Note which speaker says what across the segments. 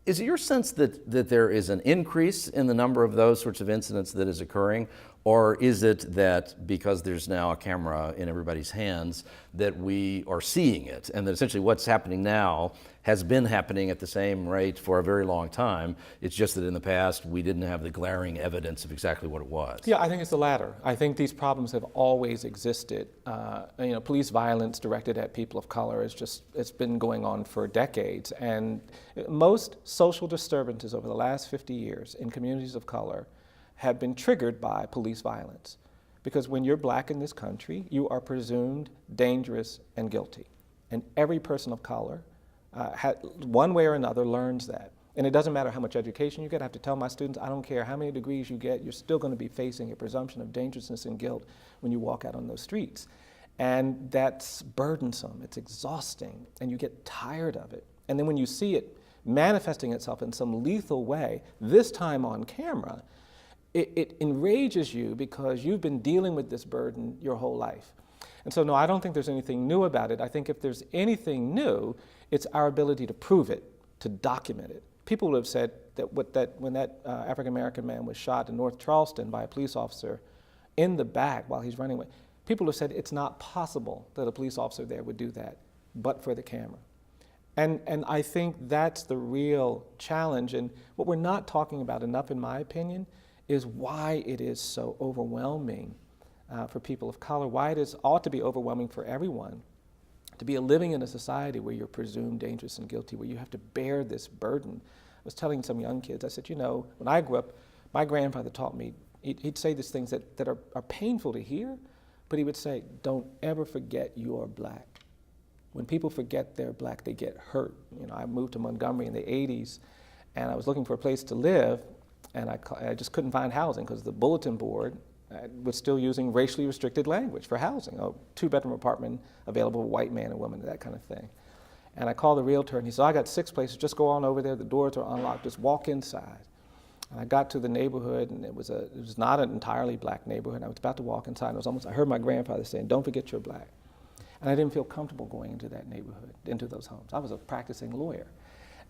Speaker 1: Is it your sense that there is an increase in the number of those sorts of incidents that is occurring? Or is it that because there's now a camera in everybody's hands that we are seeing it, and that essentially what's happening now has been happening at the same rate for a very long time? It's just that in the past we didn't have the glaring evidence of exactly what it was.
Speaker 2: Yeah, I think it's the latter. I think these problems have always existed. Police violence directed at people of color it's been going on for decades. And most social disturbances over the last 50 years in communities of color have been triggered by police violence. Because when you're black in this country, you are presumed dangerous and guilty. And every person of color, one way or another, learns that. And it doesn't matter how much education you get. I have to tell my students, I don't care how many degrees you get, you're still going to be facing a presumption of dangerousness and guilt when you walk out on those streets. And that's burdensome, it's exhausting, and you get tired of it. And then when you see it manifesting itself in some lethal way, this time on camera, it enrages you because you've been dealing with this burden your whole life. And so no, I don't think there's anything new about it. I think if there's anything new, it's our ability to prove it, to document it. People would have said that when that African-American man was shot in North Charleston by a police officer in the back while he's running away, people have said it's not possible that a police officer there would do that, but for the camera. And I think that's the real challenge. And what we're not talking about enough, in my opinion, is why it is so overwhelming for people of color, why it ought to be overwhelming for everyone to be living in a society where you're presumed dangerous and guilty, where you have to bear this burden. I was telling some young kids, I said, when I grew up, my grandfather taught me, he'd say these things that are painful to hear, but he would say, don't ever forget you're black. When people forget they're black, they get hurt. I moved to Montgomery in the 80s, and I was looking for a place to live, and I just couldn't find housing because the bulletin board was still using racially restricted language for housing, a 2-bedroom apartment available for white man and woman, that kind of thing. And I called the realtor, and he said, I got 6 places, just go on over there, the doors are unlocked, just walk inside. And I got to the neighborhood, and it was not an entirely black neighborhood. I was about to walk inside, and I heard my grandfather saying, don't forget you're black. And I didn't feel comfortable going into that neighborhood, into those homes. I was a practicing lawyer.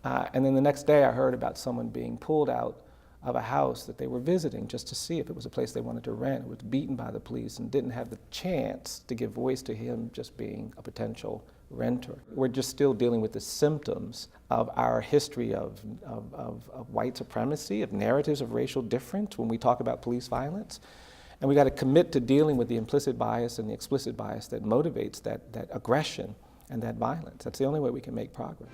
Speaker 2: And then the next day I heard about someone being pulled out of a house that they were visiting just to see if it was a place they wanted to rent. It was beaten by the police and didn't have the chance to give voice to him just being a potential renter. We're just still dealing with the symptoms of our history of white supremacy, of narratives of racial difference when we talk about police violence. And we got to commit to dealing with the implicit bias and the explicit bias that motivates that aggression and that violence. That's the only way we can make progress.